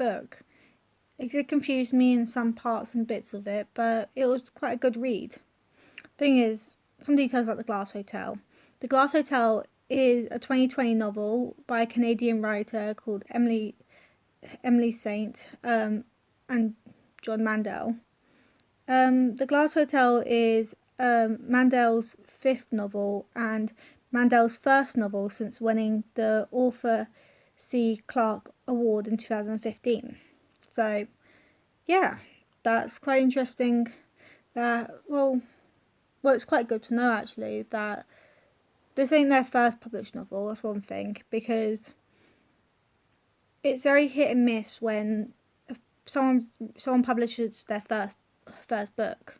book. It did confuse me in some parts and bits of it, but it was quite a good read. Thing is, some details about The Glass Hotel. The Glass Hotel is a 2020 novel by a Canadian writer called Emily.st. And John Mandel. The Glass Hotel is Mandel's fifth novel and Mandel's first novel since winning the Arthur C. Clarke Award in 2015. So, yeah, that's quite interesting. Well, it's quite good to know actually that this ain't their first published novel. That's one thing, because it's very hit and miss when someone publishes their first book.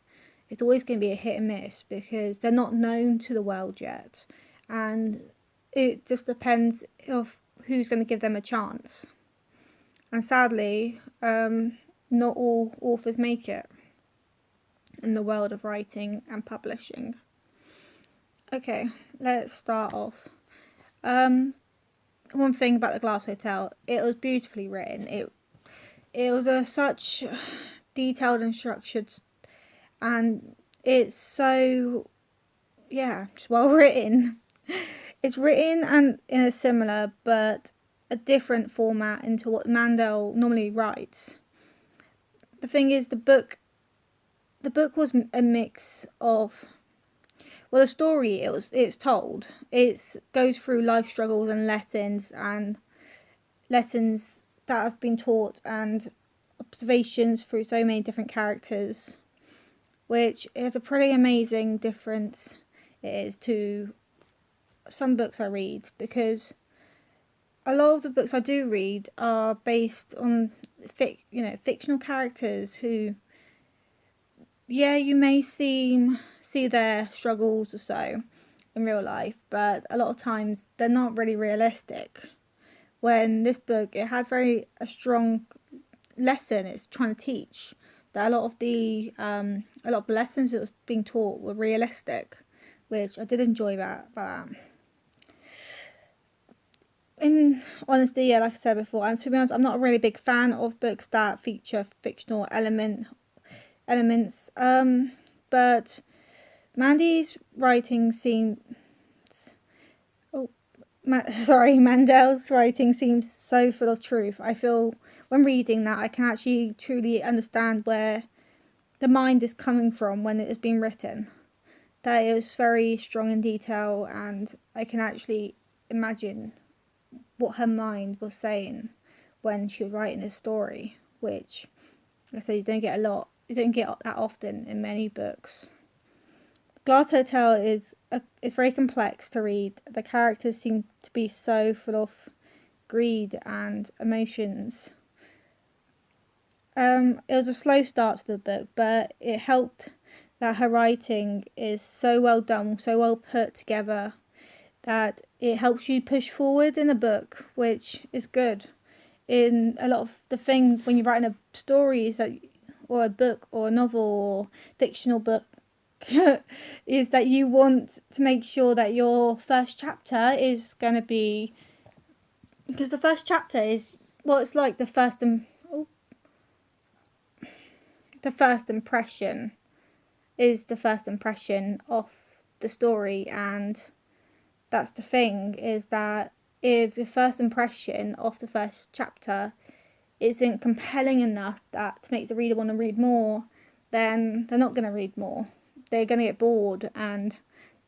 It's always going to be a hit and miss because they're not known to the world yet, and it just depends of who's going to give them a chance. And sadly, not all authors make it in the world of writing and publishing. Okay, let's start off. One thing about The Glass Hotel, it was beautifully written. It was such detailed and structured, and it's so, yeah, just well written. It's written and in a similar but a different format into what Mandel normally writes. The thing is, the book was a mix of, well, the story it's told, it goes through life struggles and lessons that have been taught and observations through so many different characters, which is a pretty amazing difference it is to some books I read, because a lot of the books I do read are based on fictional characters who, yeah, you may see their struggles or so in real life, but a lot of times they're not really realistic. When this book, it had a strong lesson it's trying to teach, that a lot of the lessons that was being taught were realistic, which I did enjoy about that. In honesty, yeah, like I said before, and to be honest, I'm not a really big fan of books that feature fictional elements. But Mandy's writing seems, Mandel's writing seems so full of truth. I feel when reading that I can actually truly understand where the mind is coming from when it is being written. That is very strong in detail, and I can actually imagine what her mind was saying when she was writing this story, which, like I say, you don't get that often in many books. Glass Hotel is very complex to read. The characters seem to be so full of greed and emotions. It was a slow start to the book, but it helped that her writing is so well done, so well put together, that it helps you push forward in a book, which is good. In a lot of the thing when you're writing a story is that, or a book or a novel or fictional book, is that you want to make sure that your first chapter is going to be, because the first chapter is, well, it's like the first impression is the first impression of the story, and that's the thing, is that if your first impression of the first chapter isn't compelling enough to make the reader want to read more, then they're not going to read more. They're going to get bored, and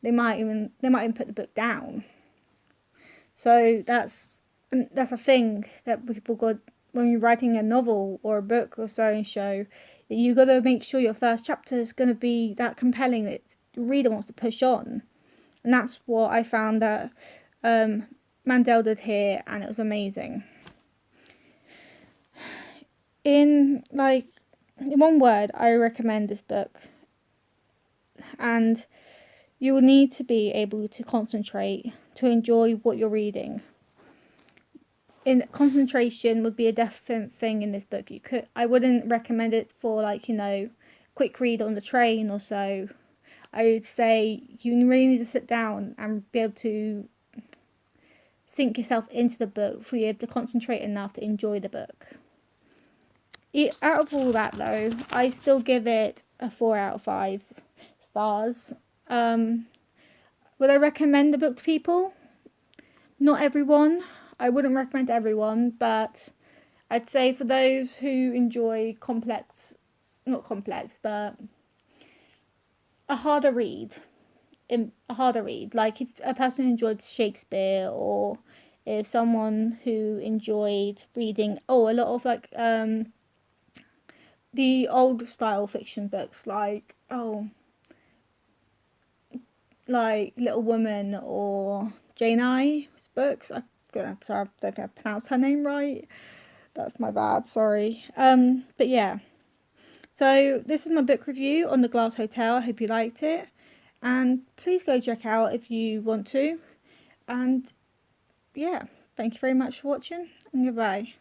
they might even put the book down. So that's a thing that people got when you're writing a novel or a book or so and show, that you got to make sure your first chapter is going to be that compelling that the reader wants to push on. And that's what I found that Mandel did here, and it was amazing. In one word, I recommend this book. And you will need to be able to concentrate to enjoy what you're reading. Concentration would be a definite thing in this book. I wouldn't recommend it for quick read on the train or so. I would say you really need to sit down and be able to sink yourself into the book for you to concentrate enough to enjoy the book. Out of all that though, I still give it a 4 out of 5 stars. Would I recommend the book to people? Not everyone. I wouldn't recommend to everyone, but I'd say for those who enjoy not complex, but a harder read. Like if a person who enjoyed Shakespeare, or if someone who enjoyed reading a lot of like the old style fiction books, like Little Women or Jane Eyre's books. Sorry, I don't think I pronounced her name right. That's my bad, sorry. But yeah. So this is my book review on The Glass Hotel. I hope you liked it. And please go check out if you want to. And yeah, thank you very much for watching, and goodbye.